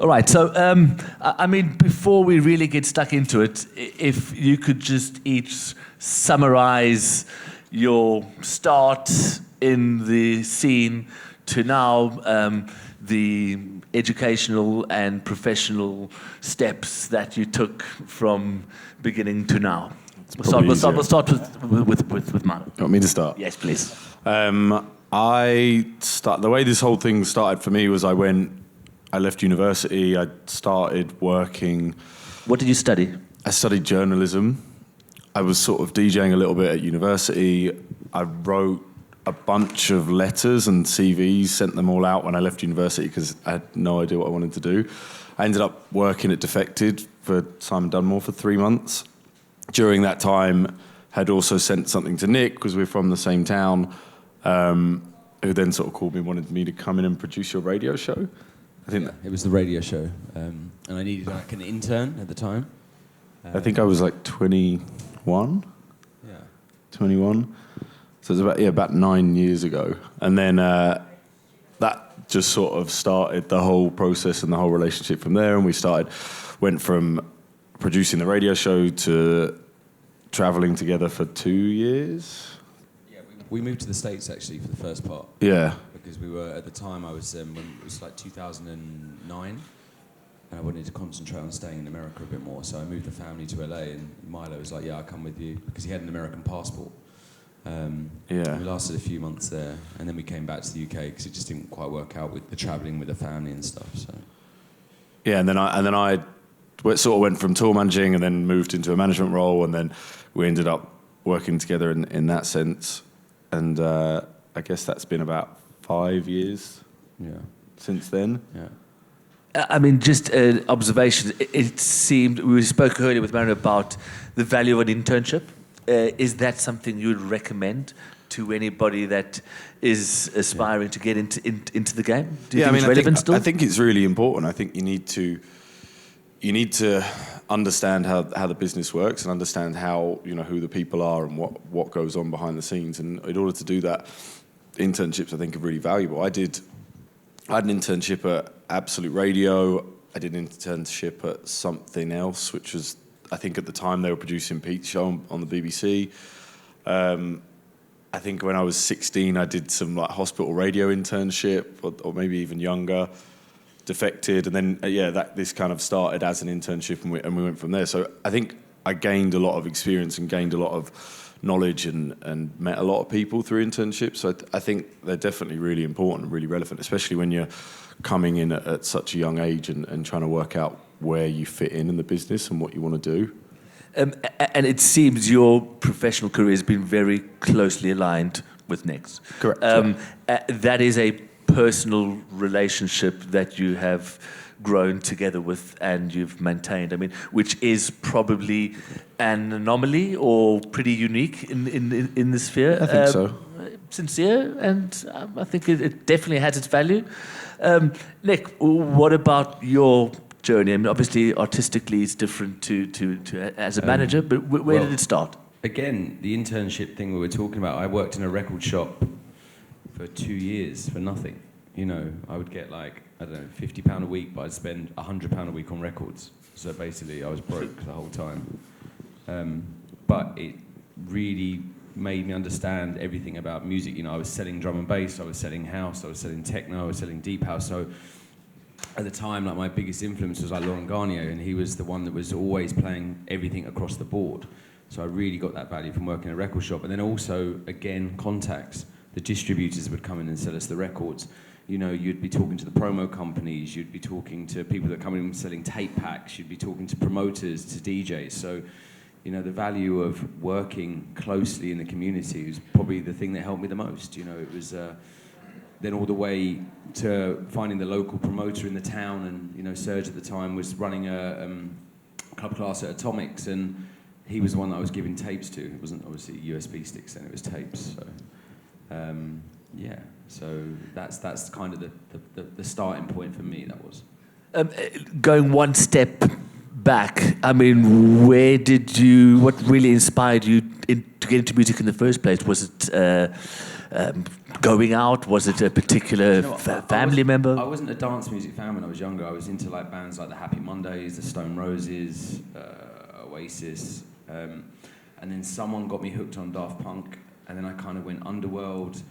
All right, so I mean, before we really get stuck into it, if you could just each summarize your start in the scene to now, the educational and professional steps that you took from beginning to now. We'll start with Milo. You want me to start? Yes, please. The way this whole thing started for me was I left university, I started working. What did you study? I studied journalism. I was sort of DJing a little bit at university. I wrote a bunch of letters and CVs, sent them all out when I left university because I had no idea what I wanted to do. I ended up working at Defected for Simon Dunmore for 3 months. During that time, had also sent something to Nic, because we're from the same town, who then sort of called me and wanted me to come in and produce your radio show. I think it was the radio show, and I needed like an intern at the time. I think I was like 21. Yeah. 21. So it was about 9 years ago. And then that just sort of started the whole process and the whole relationship from there. And went from producing the radio show to traveling together for 2 years. Yeah, we moved to the States actually for the first part. Yeah. Because we were, at the time when it was like 2009. And I wanted to concentrate on staying in America a bit more. So I moved the family to LA, and Milo was like, yeah, I'll come with you, because he had an American passport. We lasted a few months there, and then we came back to the UK because it just didn't quite work out with the travelling with the family and stuff. So yeah, and then I sort of went from tour managing and then moved into a management role, and then we ended up working together in that sense. And I guess that's been about 5 years since then. Yeah. I mean, just an observation. It seemed, we spoke earlier with Mary about the value of an internship. Is that something you would recommend to anybody that is aspiring to get into the game? Do you think it's relevant still? I think it's really important. I think you need to understand how the business works and understand how, who the people are and what goes on behind the scenes. And in order to do that, internships I think are really valuable. I had an internship at Absolute Radio. I did an internship at something else, which was, I think at the time they were producing Pete's show on the BBC. I think when I was 16, I did some like hospital radio internship, or maybe even younger. Defected, and then this kind of started as an internship, and we went from there. So I think I gained a lot of experience and gained a lot of knowledge and met a lot of people through internships. So I think they're definitely really important and really relevant, especially when you're coming in at such a young age and trying to work out where you fit in the business and what you want to do. And it seems your professional career has been very closely aligned with Nic's. Correct. That is a personal relationship that you have grown together with and you've maintained. I mean, which is probably an anomaly or pretty unique in the sphere. I think so. Sincere, and I think it definitely has its value. Nic, what about your journey? I mean, obviously, artistically, it's different to as a manager, but where did it start? Again, the internship thing we were talking about, I worked in a record shop for 2 years for nothing. I would get like, I don't know, £50 a week, but I'd spend £100 a week on records. So basically, I was broke the whole time. But it really made me understand everything about music. I was selling drum and bass, I was selling house, I was selling techno, I was selling deep house. So at the time, like my biggest influence was like Laurent Garnier, and he was the one that was always playing everything across the board. So I really got that value from working in a record shop. And then also, again, contacts. The distributors would come in and sell us the records. You'd be talking to the promo companies, you'd be talking to people that come in and selling tape packs, you'd be talking to promoters, to DJs. So, the value of working closely in the community was probably the thing that helped me the most. It was then all the way to finding the local promoter in the town, and, Serge at the time was running a club class at Atomics, and he was the one that I was giving tapes to. It wasn't obviously USB sticks then, it was tapes. So, so that's kind of the starting point for me, that was. Going one step back, I mean, what really inspired you to get into music in the first place? Was it about going out? Was it a particular You know what, family member? I wasn't a dance music fan when I was younger. I was into like bands like the Happy Mondays, the Stone Roses, Oasis, and then someone got me hooked on Daft Punk, and then I kind of went Underworld,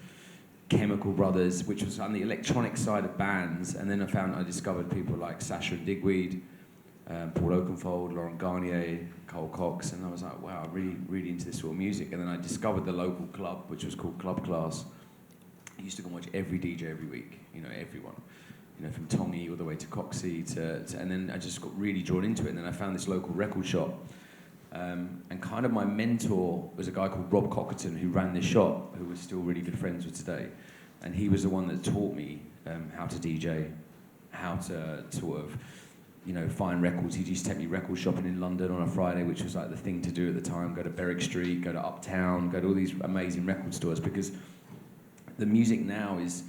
Chemical Brothers, which was on the electronic side of bands, and then I discovered people like Sasha and Digweed, Paul Oakenfold, Laurent Garnier, Carl Cox, and I was like, wow, I'm really, really into this sort of music. And then I discovered the local club, which was called Club Class. I used to go and watch every DJ every week, everyone. From Tongy all the way to Coxie and then I just got really drawn into it. And then I found this local record shop. And kind of my mentor was a guy called Rob Cockerton who ran this shop, who we're still really good friends with today. And he was the one that taught me how to DJ, how to sort of, find records. He used to take me record shopping in London on a Friday, which was like the thing to do at the time. Go to Berwick Street, go to Uptown, go to all these amazing record stores, because the music now is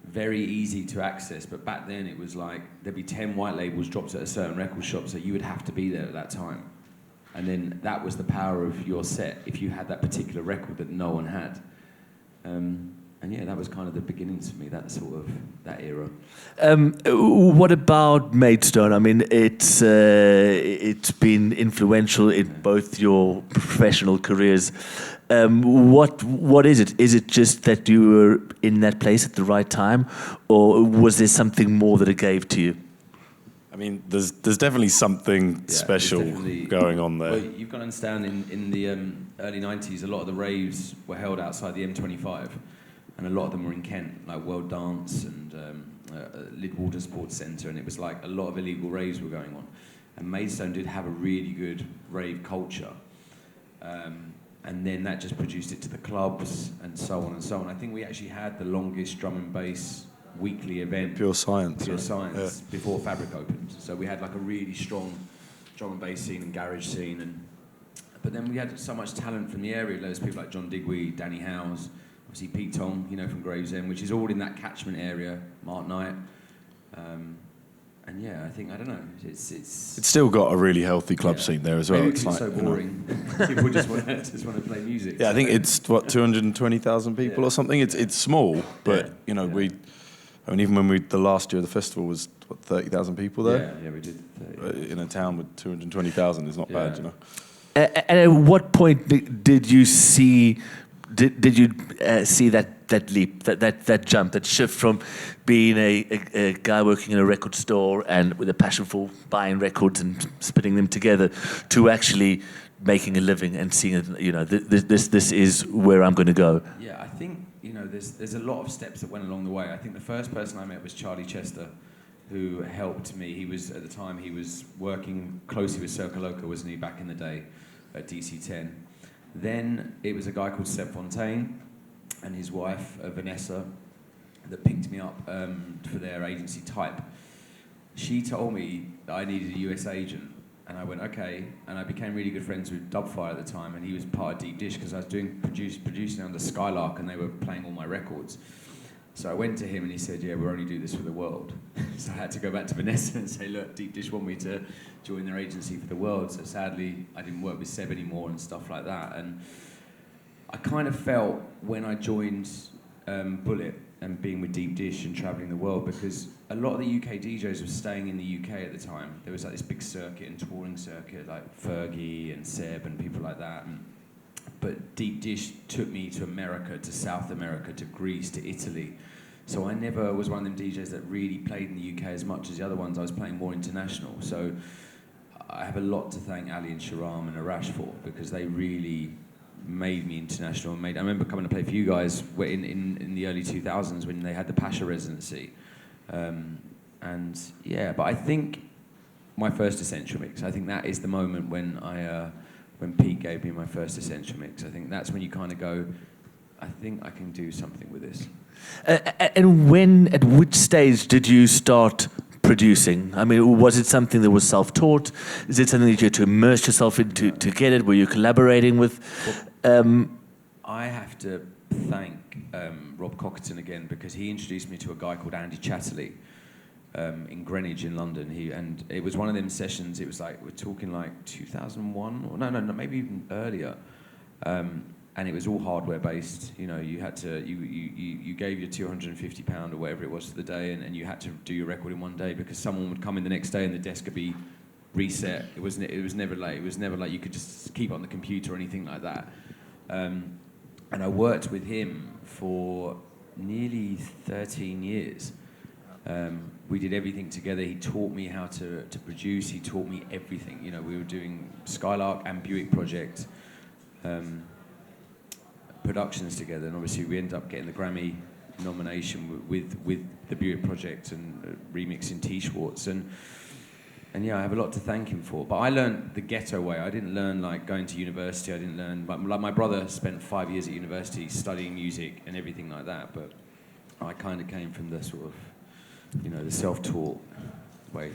very easy to access, but back then it was like there'd be 10 white labels dropped at a certain record shop, so you would have to be there at that time. And then that was the power of your set, if you had that particular record that no one had. And yeah, that was kind of the beginnings for me, that era. What about Maidstone? I mean, it's been influential in both your professional careers. What is it? Is it just that you were in that place at the right time, or was there something more that it gave to you? I mean, there's definitely something special going on there. Well, you've got to understand, in the early 90s, a lot of the raves were held outside the M25, and a lot of them were in Kent, like World Dance and Lidwater Sports Centre, and it was like a lot of illegal raves were going on. And Maidstone did have a really good rave culture. And then that just produced it to the clubs and so on and so on. I think we actually had the longest drum and bass weekly event. Pure Science. Before Fabric opened. So we had like a really strong drum and bass scene and garage scene. But then we had so much talent from the area. There's people like John Digweed, Danny Howes, obviously Pete Tong, from Gravesend, which is all in that catchment area, Mark Knight. And yeah, I don't know, it's still got a really healthy club scene there as well. Maybe it's like, so boring. People just want to play music. Yeah, I think it's 220,000 people or something. It's small, but even when the last year of the festival was 30,000 people there. Yeah, we did. 30. In a town with 220,000 is not bad, And at what point did you see? Did you see that leap, that jump, that shift from being a guy working in a record store and with a passion for buying records and spitting them together to actually making a living and seeing, this is where I'm going to go? Yeah, I think, there's a lot of steps that went along the way. I think the first person I met was Charlie Chester, who helped me. He was, at the time, he was working closely with Circa Loca, wasn't he, back in the day at DC-10. Then it was a guy called Seb Fontaine and his wife, Vanessa, that picked me up for their agency Type. She told me that I needed a US agent, and I went, okay, and I became really good friends with Dubfire at the time, and he was part of Deep Dish because I was doing producing under Skylark, and they were playing all my records. So I went to him and he said, yeah, we'll only do this for the world. So I had to go back to Vanessa and say, look, Deep Dish want me to join their agency for the world. So sadly, I didn't work with Seb anymore and stuff like that. And I kind of felt when I joined Bullet and being with Deep Dish and travelling the world, because a lot of the UK DJs were staying in the UK at the time. There was like this big circuit and touring circuit, like Fergie and Seb and people like that. But Deep Dish took me to America, to South America, to Greece, to Italy. So I never was one of them DJs that really played in the UK as much as the other ones. I was playing more international. So I have a lot to thank Ali and Sharam and Arash for, because they really made me international. I remember coming to play for you guys in the early 2000s when they had the Pasha residency. And yeah, but I think my first Essential Mix, I think that is the moment when when Pete gave me my first Essential Mix. I think that's when you kind of go, I think I can do something with this. And at which stage did you start producing? I mean, was it something that was self-taught? Is it something that you had to immerse yourself into to get it? Were you collaborating with? I have to thank Rob Cockerton again, because he introduced me to a guy called Andy Chatterley in Greenwich in London. And it was one of them sessions. It was like, we're talking like 2001 or no, maybe even earlier. and it was all hardware based. You know, you had to you gave your £250 or whatever it was for the day, and you had to do your record in one day, because someone would come in the next day and the desk would be reset. It was never like you could just keep it on the computer or anything like that. And I worked with him for nearly 13 years. We did everything together. He taught me how to produce. He taught me everything. You know, we were doing Skylark and Buick Project productions together, and obviously we ended up getting the Grammy nomination with the Buick Project and remixing T. Schwartz. And yeah, I have a lot to thank him for. But I learned the ghetto way. I didn't learn like going to university. I didn't learn, like my brother spent 5 years at university studying music and everything like that. But I kind of came from the sort of, you know, the self-taught way.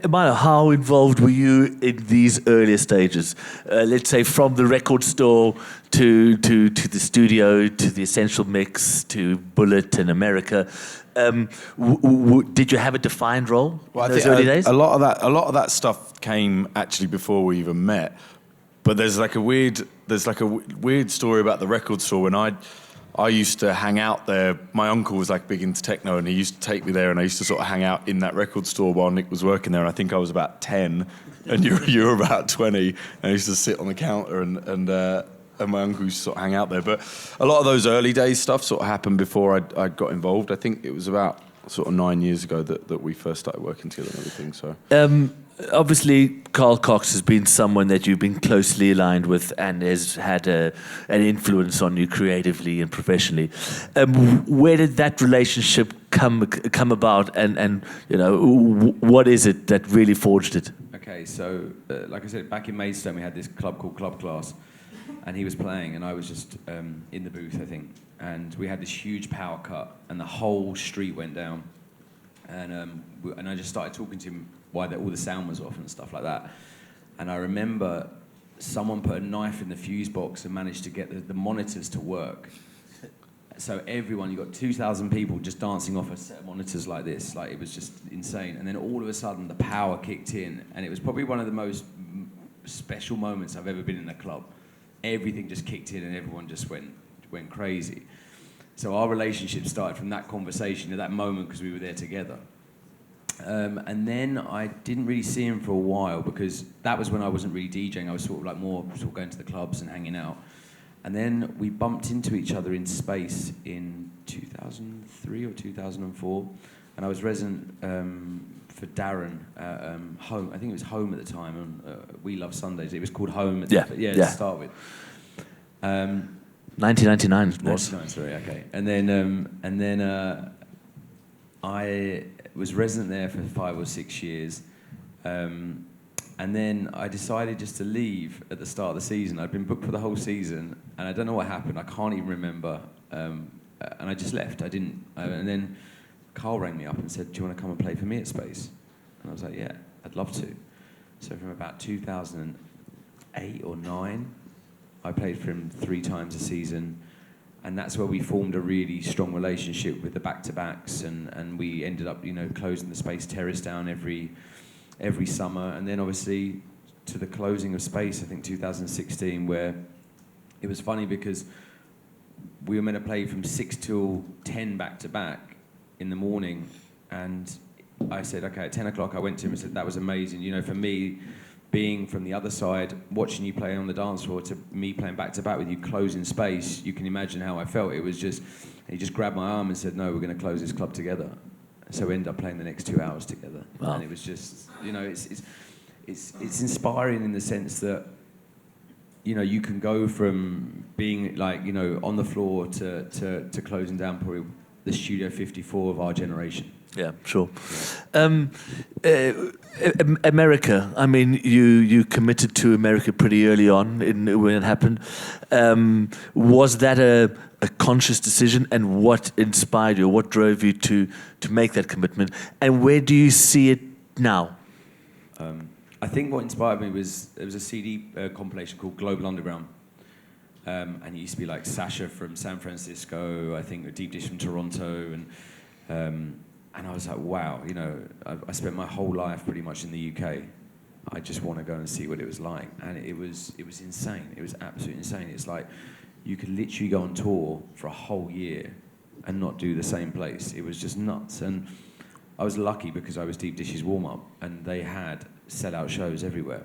Milo, how involved were you in these earlier stages? Let's say from the record store to the studio, to the Essential Mix, to Bullet in America. Did you have a defined role in those early days? A lot of that stuff came actually before we even met. But there's like a weird story about the record store. When I used to hang out there. My uncle was like big into techno, and he used to take me there, and I used to sort of hang out in that record store while Nic was working there. And I think I was about 10, and you were about 20. And I used to sit on the counter, and my uncle used to sort of hang out there. But a lot of those early days stuff sort of happened before I got involved. I think it was about sort of 9 years ago that we first started working together and everything. So. Obviously, Carl Cox has been someone that you've been closely aligned with and has had an influence on you creatively and professionally. Where did that relationship come about, and you know, what is it that really forged it? Okay, so like I said, back in Maidstone, we had this club called Club Class, and he was playing, and I was just in the booth, I think, and we had this huge power cut, and the whole street went down, and I just started talking to him why all the sound was off and stuff like that. And I remember someone put a knife in the fuse box and managed to get the monitors to work. So everyone, you got 2,000 people just dancing off a set of monitors like this. Like, it was just insane. And then all of a sudden the power kicked in, and it was probably one of the most special moments I've ever been in a club. Everything just kicked in and everyone just went crazy. So our relationship started from that conversation at that moment, because we were there together. And then I didn't really see him for a while, because that was when I wasn't really DJing. I was sort of like more sort of going to the clubs and hanging out. And then we bumped into each other in Space in 2003 or 2004. And I was resident for Darren Home. I think it was Home at the time. And We Love Sundays. It was called Home. To start with. 1999 was. 99, sorry. Okay. And then I was resident there for 5 or 6 years, and then I decided just to leave at the start of the season. I'd been booked for the whole season, and I don't know what happened. I can't even remember, and I just left. I didn't. And then Carl rang me up and said, "Do you want to come and play for me at Space?" And I was like, "Yeah, I'd love to." So from about 2008 or 9, I played for him 3 times a season. And that's where we formed a really strong relationship with the back-to-backs, and we ended up, you know, closing the Space Terrace down every summer. And then obviously to the closing of Space, I think 2016, where it was funny because we were meant to play from 6 till 10 back-to-back in the morning. And I said, okay, at 10 o'clock I went to him and said, that was amazing. You know, for me, being from the other side, watching you play on the dance floor, to me playing back-to-back with you closing Space, you can imagine how I felt. It was just, he just grabbed my arm and said, no, we're going to close this club together. So we ended up playing the next 2 hours together. Wow. And it was just, you know, it's inspiring in the sense that, you know, you can go from being like, you know, on the floor to closing down probably the Studio 54 of our generation. Yeah, sure. America, I mean, you committed to America pretty early on when it happened. Was that a conscious decision, and what inspired you, what drove you to make that commitment, and where do you see it now? I think what inspired me was, there was a CD compilation called Global Underground. And it used to be like Sasha from San Francisco, I think Deep Dish from Toronto, and I was like, wow, you know, I spent my whole life pretty much in the UK, I just want to go and see what it was like. And it was insane. It was absolutely insane. It's like you could literally go on tour for a whole year and not do the same place. It was just nuts. And I was lucky because I was Deep Dish's warm-up, and they had sell-out shows everywhere.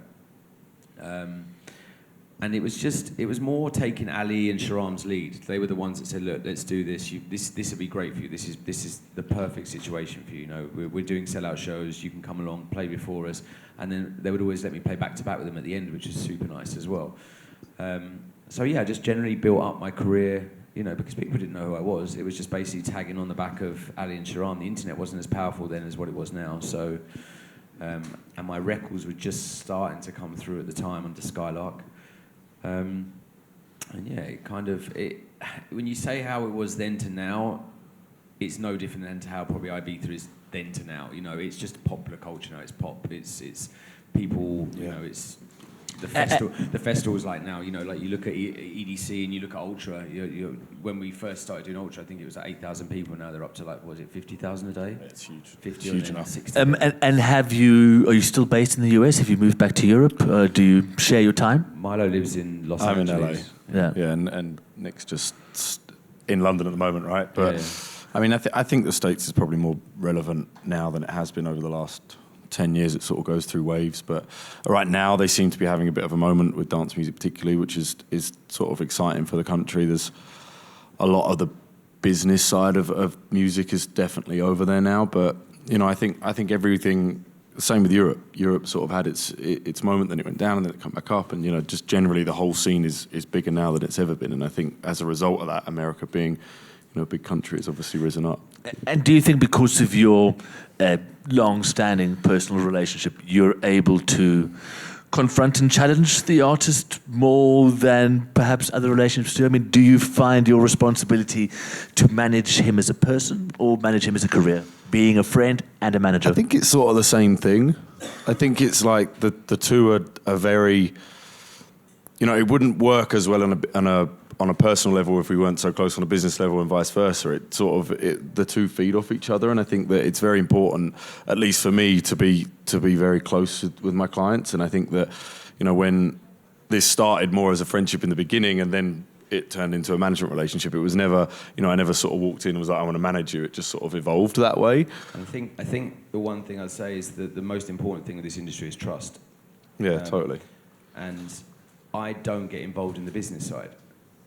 And it was more taking Ali and Sharam's lead. They were the ones that said, look, let's do this. This would be great for you. This is the perfect situation for you. You know, we're doing sell-out shows. You can come along, play before us. And then they would always let me play back-to-back with them at the end, which is super nice as well. So yeah, I just generally built up my career, you know, because people didn't know who I was. It was just basically tagging on the back of Ali and Sharam. The internet wasn't as powerful then as what it was now. So, and my records were just starting to come through at the time under Skylark. And yeah, when you say how it was then to now, it's no different than to how probably Ibiza is then to now. You know, it's just popular culture now. It's pop. It's people. You know, it's the festival. The festival's like now. You know, like you look at EDC and you look at Ultra. When we first started doing Ultra, I think it was like 8,000 people. Now they're up to like, what was it, 50,000 a day? It's huge. 50 huge enough. 60. And are you still based in the US? Have you moved back to Europe? Do you share your time? Milo lives in Los I'm Angeles. in LA. Yeah. And Nic's just in London at the moment, right? But Yeah. I mean, I think the States is probably more relevant now than it has been over the last 10 years. It sort of goes through waves, but right now they seem to be having a bit of a moment with dance music particularly, which is sort of exciting for the country. There's a lot of the business side of music is definitely over there now, but you know, I think everything, same with Europe. Europe sort of had its moment, then it went down and then it come back up, and you know, just generally the whole scene is bigger now than it's ever been, and I think as a result of that, America being, you know, a big country, has obviously risen up. And do you think because of your long-standing personal relationship, you're able to confront and challenge the artist more than perhaps other relationships do? I mean, do you find your responsibility to manage him as a person or manage him as a career, being a friend and a manager? I think it's sort of the same thing. I think it's like the two are very, you know, it wouldn't work as well on a personal level if we weren't so close on a business level, and vice versa. It sort of the two feed off each other, and I think that it's very important, at least for me, to be very close with my clients. And I think that, you know, when this started more as a friendship in the beginning, and then it turned into a management relationship, it was never, you know, I never sort of walked in and was like, I want to manage you. It just sort of evolved that way. And I think the one thing I'd say is that the most important thing in this industry is trust. Yeah, totally. And I don't get involved in the business side.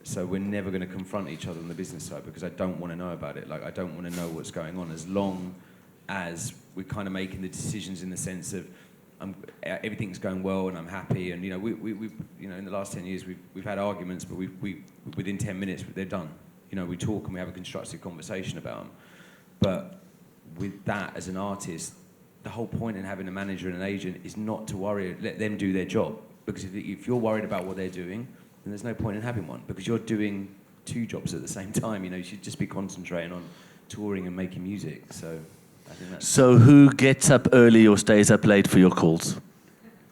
So we're never going to confront each other on the business side because I don't want to know about it. Like, I don't want to know what's going on, as long as we're kind of making the decisions in the sense of everything's going well and I'm happy. And, you know, we you know, in the last 10 years, we've had arguments, but we within 10 minutes, they're done. You know, we talk and we have a constructive conversation about them. But with that, as an artist, the whole point in having a manager and an agent is not to worry, let them do their job. Because if you're worried about what they're doing, then there's no point in having one, because you're doing two jobs at the same time. You know, you should just be concentrating on touring and making music. So I think that's... So who gets up early or stays up late for your calls?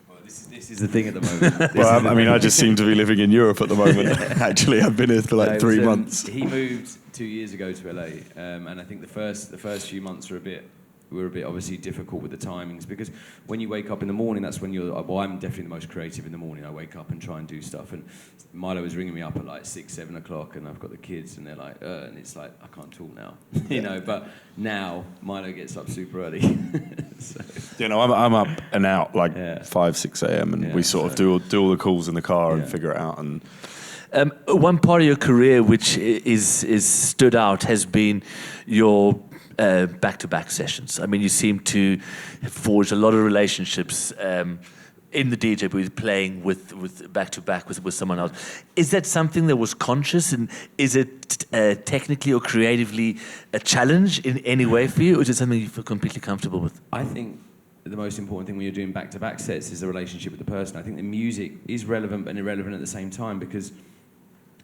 Well, this is the thing at the moment. Well, I mean, I just seem to be living in Europe at the moment. Actually, I've been here for like 3 months. He moved 2 years ago to LA, and I think the first few months were a bit obviously difficult with the timings, because when you wake up in the morning, that's when I'm definitely the most creative in the morning. I wake up and try and do stuff, and Milo was ringing me up at like 6, 7 o'clock, and I've got the kids, and they're like, and it's like, I can't talk now, you know, but now Milo gets up super early. So. You know, I'm up and out like 5, 6 a.m. and we sort of do all the calls in the car and figure it out. And one part of your career which is stood out has been your back-to-back sessions. I mean, you seem to have forged a lot of relationships in the DJ booth, playing with back-to-back with someone else. Is that something that was conscious, and is it technically or creatively a challenge in any way for you, or is it something you feel completely comfortable with? I think the most important thing when you're doing back-to-back sets is the relationship with the person. I think the music is relevant and irrelevant at the same time, because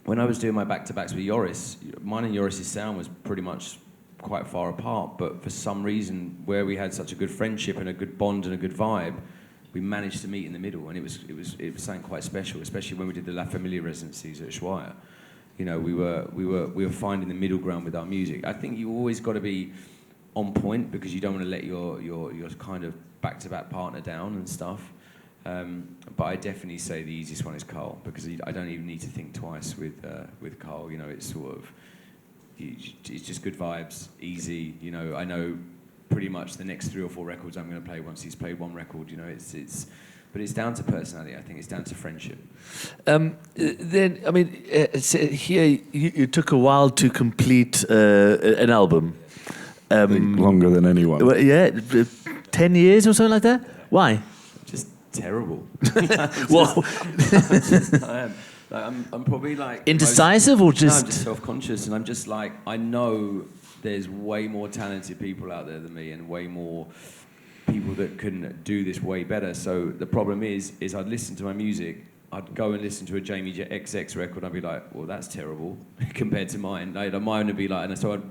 when I was doing my back-to-backs with Joris, mine and Joris's sound was pretty much quite far apart, but for some reason, where we had such a good friendship and a good bond and a good vibe, we managed to meet in the middle, and it was something quite special, especially when we did the La Familia residencies at Ushuaia. You know, we were finding the middle ground with our music. I think you always got to be on point, because you don't want to let your kind of back-to-back partner down and stuff. But I definitely say the easiest one is Carl, because I don't even need to think twice with Carl. You know, it's sort of, it's just good vibes, easy. You know, I know pretty much the next 3 or 4 records I'm going to play once he's played one record. You know, but it's down to personality. I think it's down to friendship. Then, I mean, here you took a while to complete an album. I think longer than anyone. Well, yeah, 10 years or something like that? Why? Just terrible. Well, I am. Like, I'm probably like... indecisive or just... No, I'm just self-conscious, and I'm just like, I know there's way more talented people out there than me, and way more people that can do this way better. So the problem is I'd listen to my music, I'd go and listen to a Jamie XX record, and I'd be like, well, that's terrible compared to mine. Like, mine would be like, and so I'd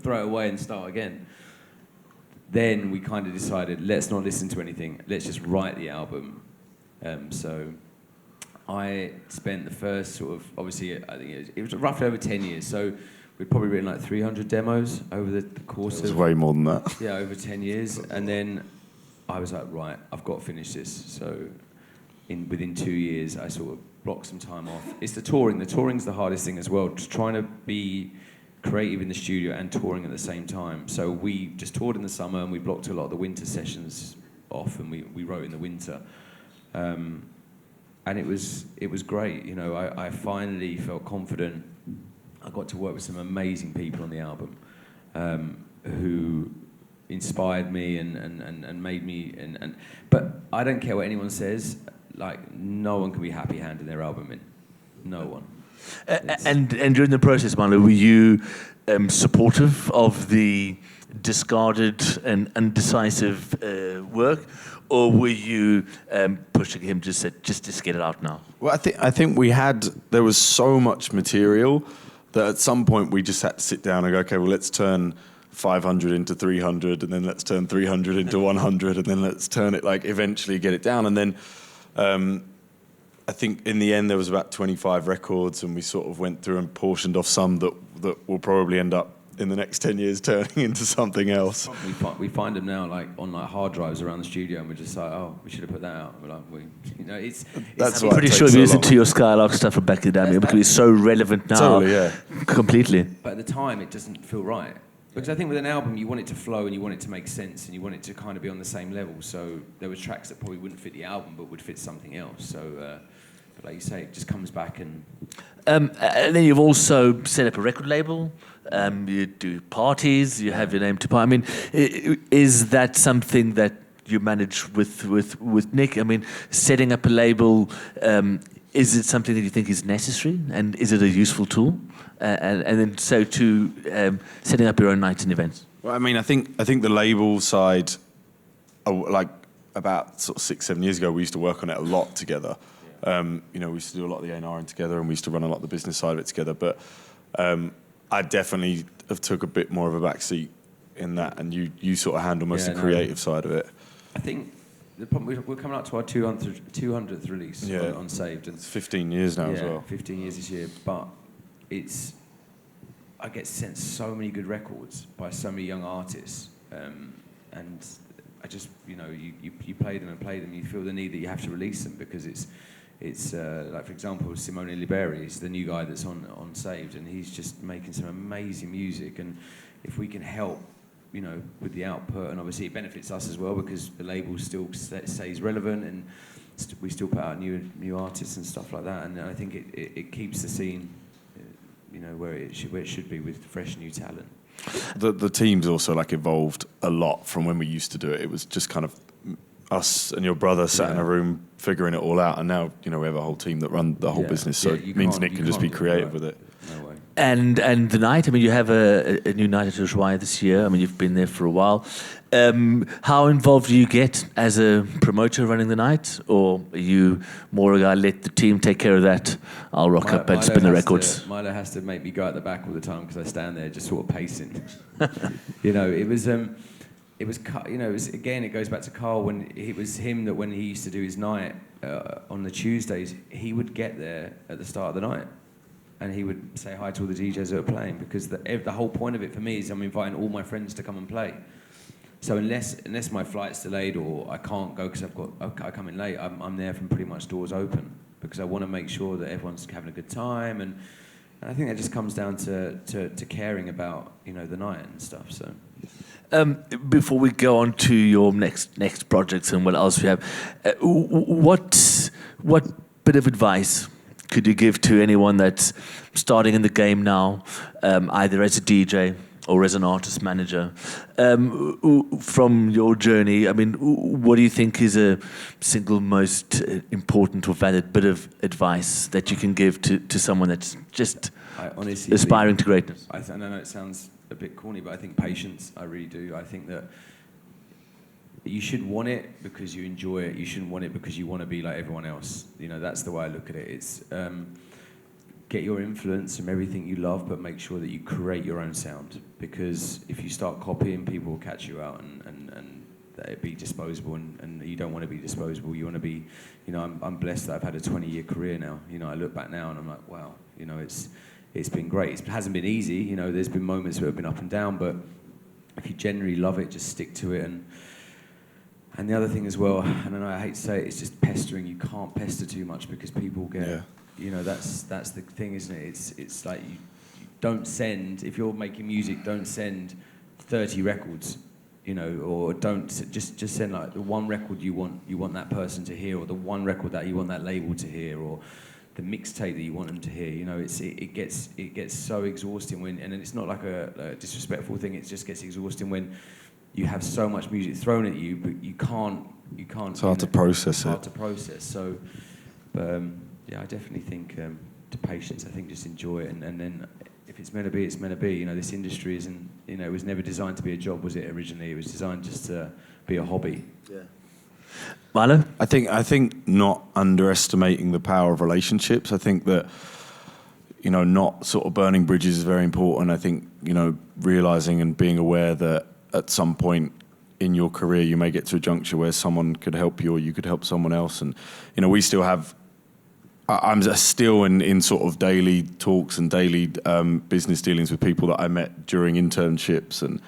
throw it away and start again. Then we kind of decided, let's not listen to anything, let's just write the album. So I spent the first sort of, obviously, I think it was roughly over 10 years. So we'd probably written like 300 demos over the course of... It was way more than that. Yeah, over 10 years. And then I was like, right, I've got to finish this. So within 2 years, I sort of blocked some time off. It's the touring. The touring's the hardest thing as well, just trying to be creative in the studio and touring at the same time. So we just toured in the summer, and we blocked a lot of the winter sessions off, and we wrote in the winter. And it was great. You know, I finally felt confident. I got to work with some amazing people on the album, who inspired me and made me. But I don't care what anyone says. Like, no one can be happy handing their album in. No one. And during the process, Milo, were you supportive of the discarded and undecisive work, or were you pushing him just to get it out now? Well, I think there was so much material that at some point we just had to sit down and go, okay, well, let's turn 500 into 300, and then let's turn 300 into 100, and then let's turn it, like, eventually get it down. And then I think in the end there was about 25 records, and we sort of went through and portioned off some that will probably end up in the next 10 years turning into something else. We find them now, like, on like hard drives around the studio, and we're just like, oh, we should have put that out. We're like, I'm pretty sure if you listen to your Skylark stuff from back in the day, because it's so relevant now. Totally, yeah. Completely. But at the time, it doesn't feel right. Because I think with an album, you want it to flow, and you want it to make sense, and you want it to kind of be on the same level. So there were tracks that probably wouldn't fit the album, but would fit something else. So, but like you say, it just comes back and... And then you've also set up a record label. You do parties. You have your name to party. I mean, is that something that you manage with Nic? I mean, setting up a label. Is it something that you think is necessary, and is it a useful tool? And then so to setting up your own nights and events. Well, I mean, I think the label side, like about sort of 6-7 years ago, we used to work on it a lot together. You know, we used to do a lot of the A&R together, and we used to run a lot of the business side of it together. But I definitely have took a bit more of a backseat in that, and you sort of handle most of the creative side of it. I think the problem, we're coming up to our 200th release on Saved. And it's 15 years now as well. 15 years this year. But I get sent so many good records by so many young artists, and I just, you know, you play them and play them, you feel the need that you have to release them, because it's like, for example, Simone Liberi is the new guy that's on Saved, and he's just making some amazing music. And if we can help, you know, with the output, and obviously it benefits us as well, because the label still stays relevant, and we still put out new artists and stuff like that. And I think it keeps the scene, you know, where it should be, with fresh new talent. The team's also like evolved a lot from when we used to do it. It was just kind of us and your brother sat in a room figuring it all out, and now, you know, we have a whole team that run the whole business, so it means Nic can just be creative with it. No way. And the night, I mean, you have a new night at Ushuaia this year. I mean, you've been there for a while. How involved do you get as a promoter running the night, or are you more a guy, let the team take care of that, I'll rock up and spin the records? Milo has to make me go at the back all the time, because I stand there just sort of pacing. You know, it was, you know, again, it goes back to Carl, when it was him that when he used to do his night on the Tuesdays, he would get there at the start of the night, and he would say hi to all the DJs that are playing, because the whole point of it for me is I'm inviting all my friends to come and play. So unless my flight's delayed or I can't go because I come in late, I'm there from pretty much doors open because I want to make sure that everyone's having a good time, and I think that just comes down to caring about the night and stuff. So. Before we go on to your next projects and what else we have, what bit of advice could you give to anyone that's starting in the game now, either as a DJ or as an artist manager, from your journey? I mean, what do you think is a single most important or valid bit of advice that you can give to someone that's just aspiring to greatness? I know it sounds a bit corny, but I think patience, I really do. I think that you should want it because you enjoy it. You shouldn't want it because you want to be like everyone else. That's the way I look at it. It's get your influence from everything you love, but make sure that you create your own sound. Because if you start copying, people will catch you out and it'd be disposable, and you don't want to be disposable. You want to be, I'm blessed that I've had a 20-year career now. I look back now and I'm like, wow, it's been great. It hasn't been easy. There's been moments where it's been up and down, but if you generally love it, just stick to it. And the other thing as well, and I know I hate to say it, it's just pestering. You can't pester too much because people get, that's the thing, isn't it? It's like you don't send, if you're making music, don't send 30 records, or don't just send like the one record you want that person to hear, or the one record that you want that label to hear, or the mixtape that you want them to hear. It gets so exhausting when, and it's not like a disrespectful thing. It just gets exhausting when you have so much music thrown at you, but you can't. It's hard to process. It's hard to process. So, I definitely think to patience. I think just enjoy it, and then if it's meant to be, it's meant to be. This industry isn't. It was never designed to be a job, was it? Originally, it was designed just to be a hobby. Yeah. Milo? I think not underestimating the power of relationships. I think that, not sort of burning bridges is very important. I think, realizing and being aware that at some point in your career you may get to a juncture where someone could help you or you could help someone else. And, we still have, I'm still in sort of daily talks and daily business dealings with people that I met during internships and,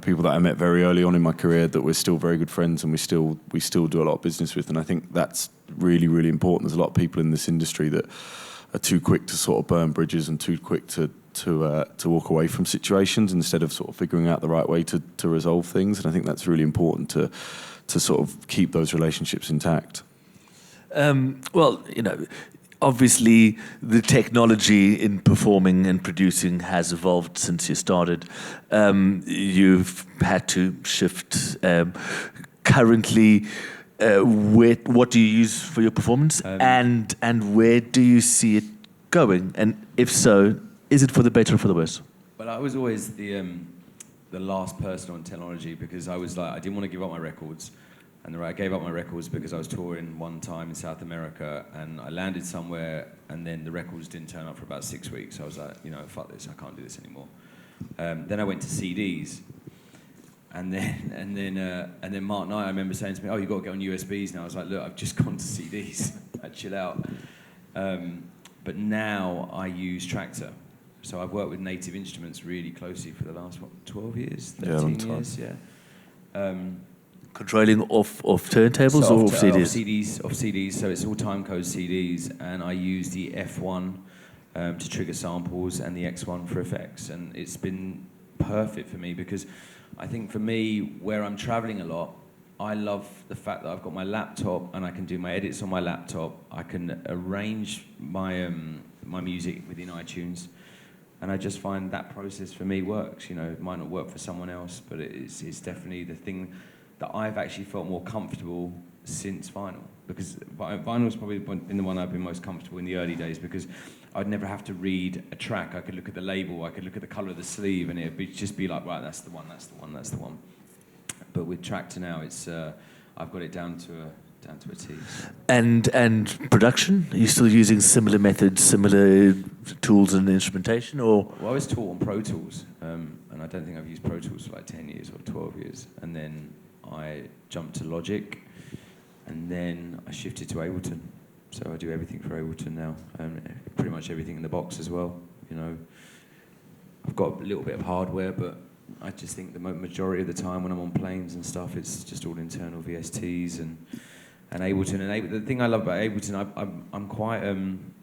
people that I met very early on in my career that we're still very good friends and we still do a lot of business with. And I think that's really, really important. There's a lot of people in this industry that are too quick to sort of burn bridges and too quick to walk away from situations instead of sort of figuring out the right way to resolve things. And I think that's really important to sort of keep those relationships intact. Well, obviously the technology in performing and producing has evolved since you started. You've had to shift. Currently, what do you use for your performance, and where do you see it going? And if so, is it for the better or for the worse? Well, I was always the last person on technology because I was like, I didn't want to give up my records. And I gave up my records because I was touring one time in South America and I landed somewhere and then the records didn't turn up for about 6 weeks. I was like, fuck this, I can't do this anymore. Then I went to CDs. And then Mark Knight, I remember saying to me, oh, you've got to get on USBs now. I was like, look, I've just gone to CDs. Chill out. But now I use Traktor. So I've worked with Native Instruments really closely for the last, 12 years? 13 years, yeah. Controlling off turntables or off CDs? Off CDs, so it's all timecode CDs, and I use the F1 to trigger samples and the X1 for effects, and it's been perfect for me because I think for me, where I'm traveling a lot, I love the fact that I've got my laptop and I can do my edits on my laptop. I can arrange my my music within iTunes, and I just find that process for me works. It might not work for someone else, but it's definitely the thing that I've actually felt more comfortable since vinyl, because vinyl's probably been the one I've been most comfortable in the early days because I'd never have to read a track. I could look at the label, I could look at the colour of the sleeve, and it'd just be like, right, that's the one, that's the one, that's the one. But with Traktor now, it's I've got it down to a T. And production? Are you still using similar methods, similar tools and instrumentation, or? Well, I was taught on Pro Tools, and I don't think I've used Pro Tools for like 10 years or 12 years, and then I jumped to Logic, and then I shifted to Ableton. So I do everything for Ableton now, pretty much everything in the box as well. I've got a little bit of hardware, but I just think the majority of the time when I'm on planes and stuff, it's just all internal VSTs and Ableton. And the thing I love about Ableton, I'm quite I'm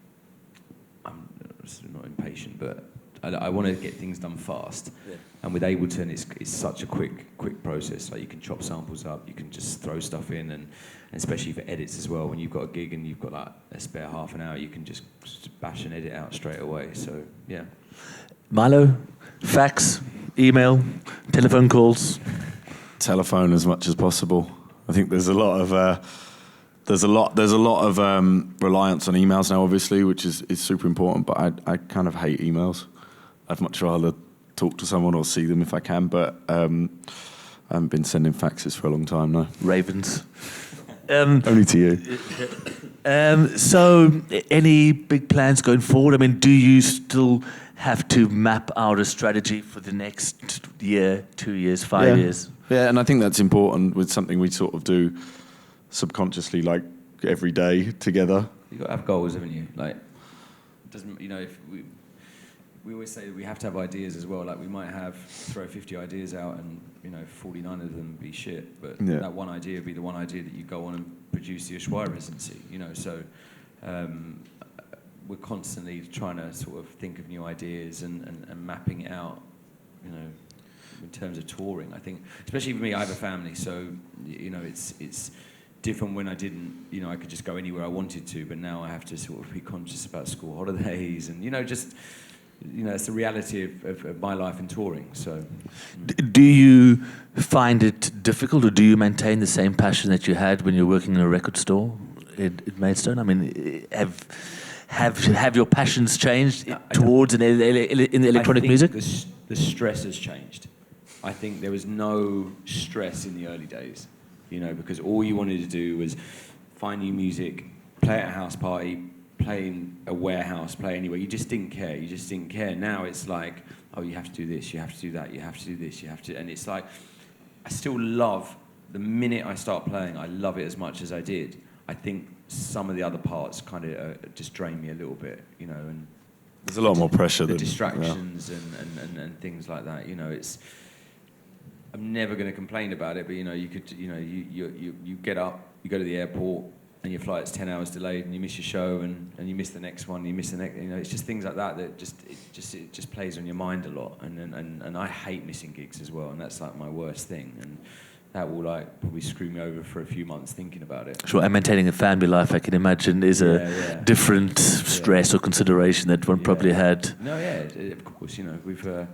not impatient, but I want to get things done fast. Yeah. And with Ableton, it's such a quick process. Like you can chop samples up, you can just throw stuff in, and especially for edits as well. When you've got a gig and you've got like a spare half an hour, you can just bash an edit out straight away. So yeah. Milo, fax, email, telephone calls. Telephone as much as possible. I think there's a lot of reliance on emails now, obviously, which is super important. But I kind of hate emails. I'd much rather talk to someone or see them if I can. But I haven't been sending faxes for a long time now. Ravens. Only to you. So, any big plans going forward? I mean, do you still have to map out a strategy for the next year, 2 years, 5 years? Yeah, and I think that's important with something we sort of do subconsciously, like every day together. You've got to have goals, haven't you? Like, doesn't, you know, if we always say that we have to have ideas as well. Like, we might throw 50 ideas out and, 49 of them be shit, but that one idea would be the one idea that you go on and produce the Ushuaia residency, so we're constantly trying to sort of think of new ideas and mapping it out, in terms of touring. I think, especially for me, I have a family, so, it's different when I didn't, I could just go anywhere I wanted to, but now I have to sort of be conscious about school holidays and, it's the reality of my life in touring. So, do you find it difficult, or do you maintain the same passion that you had when you were working in a record store in Maidstone? I mean, have your passions changed towards in the electronic music? The stress has changed. I think there was no stress in the early days, because all you wanted to do was find new music, play at a house party, play in a warehouse, play anywhere. You just didn't care. Now it's like, oh, you have to do this, you have to do that, you have to do this, you have to... And it's like, I still love, the minute I start playing, I love it as much as I did. I think some of the other parts kind of just drain me a little bit, and... There's a lot more pressure. The distractions and things like that, it's... I'm never going to complain about it, but, you could, you get up, you go to the airport, and your flight's 10 hours delayed, and you miss your show, and you miss the next one, you miss the next... it's just things like that it just plays on your mind a lot, and I hate missing gigs as well, and that's like my worst thing, and that will like probably screw me over for a few months thinking about it. Sure, and maintaining a family life, I can imagine, is a different stress or consideration that one probably had. No, of course, we've...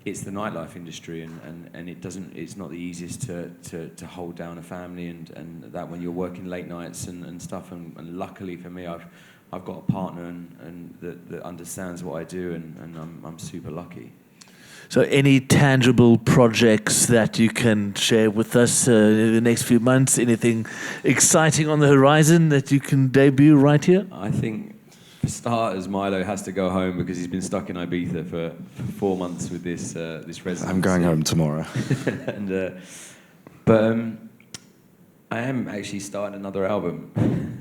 it's the nightlife industry, and it's not the easiest to hold down a family and that when you're working late nights and stuff, and luckily for me I've got a partner and that understands what I do, and I'm super lucky. So any tangible projects that you can share with us in the next few months? Anything exciting on the horizon that you can debut right here? I think, for starters, Milo has to go home because he's been stuck in Ibiza for 4 months with this residency. I'm going home tomorrow. But I am actually starting another album.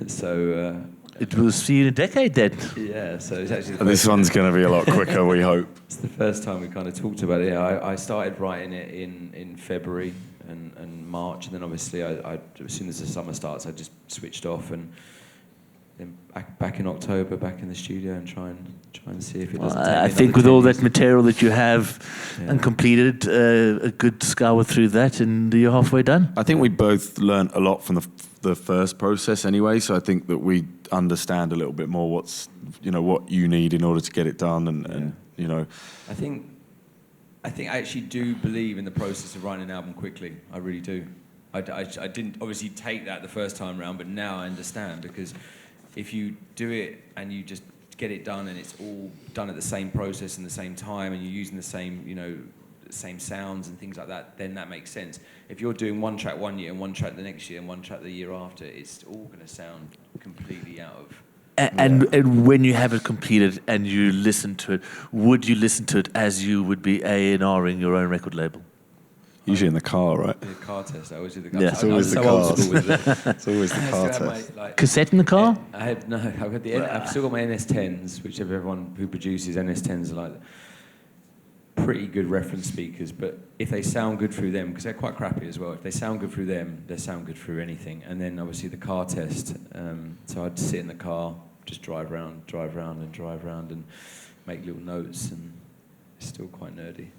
So... it will see you in a decade then. Yeah, so it's actually... This one's going to be a lot quicker, we hope. It's the first time we kind of talked about it. I started writing it in February and March, and then obviously I as soon as the summer starts, I just switched off, and then back in October, back in the studio, and try and see if it doesn't take me I think with all that material that you have and completed, a good scour through that, and you're halfway done. I think we both learnt a lot from the first process anyway, so I think that we understand a little bit more what you need in order to get it done, and I think I actually do believe in the process of writing an album quickly. I really do. I didn't obviously take that the first time round, but now I understand, because if you do it and you just get it done and it's all done at the same process and the same time, and you're using the same sounds and things like that, then that makes sense. If you're doing one track one year and one track the next year and one track the year after, it's all going to sound completely out of... And when you have it completed and you listen to it, would you listen to it as you would be A&Ring your own record label? Usually in the car, right? The car test. I always do the car Yeah. test. It's always the old car. school with it. It's always the car test. Cassette in the car? I've still got my NS10s, which everyone who produces NS10s are like. pretty good reference speakers, but if they sound good through them, because they're quite crappy as well, if they sound good through them, they sound good through anything. And then obviously the car test, so I'd sit in the car, just drive around and make little notes, and it's still quite nerdy.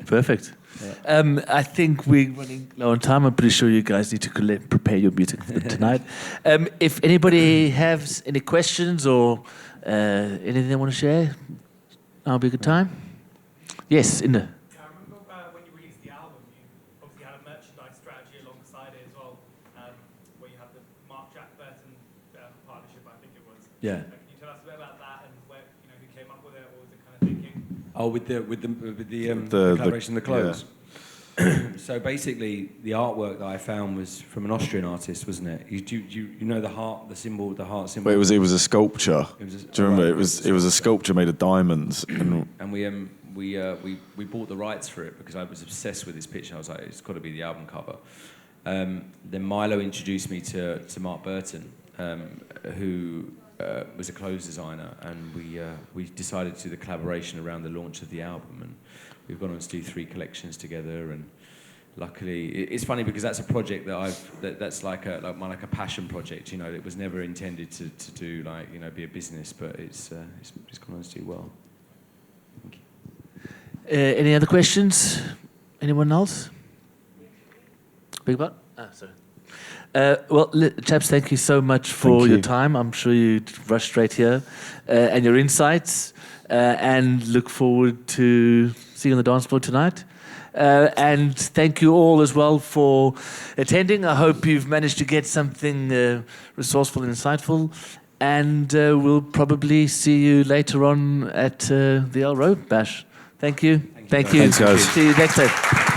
Perfect. Yeah. I think we're running low on time. I'm pretty sure you guys need to prepare your music for tonight. If anybody has any questions or anything they want to share, now'll be a good time. Yes, Inda. Yeah, I remember when you released the album, you obviously had a merchandise strategy alongside it as well, where you had the Mark Jack Burton partnership, I think it was. Yeah. Can you tell us a bit about that and where, who came up with it, what was the kind of thinking? Oh, with the collaboration of the clothes. Yeah. So basically, the artwork that I found was from an Austrian artist, wasn't it? You know the heart, the symbol, the heart symbol. Well, it was a sculpture. Do you remember? It was a sculpture made of diamonds. And we bought the rights for it because I was obsessed with this picture. I was like, it's got to be the album cover. Then Milo introduced me to Mark Burton, who was a clothes designer, and we decided to do the collaboration around the launch of the album, and we've gone on to do 3 collections together. And luckily, it's funny because that's a project that's like a passion project. It was never intended to do be a business, but it's gone on to do well. Thank you. Any other questions? Anyone else? Big butt? Sorry. Well, chaps, thank you so much for your time. I'm sure you rushed straight here, and your insights, and look forward to seeing you on the dance floor tonight. And thank you all as well for attending. I hope you've managed to get something resourceful and insightful, and we'll probably see you later on at the El Road Bash. Thank you. Thank you. Thanks, guys. See you next time.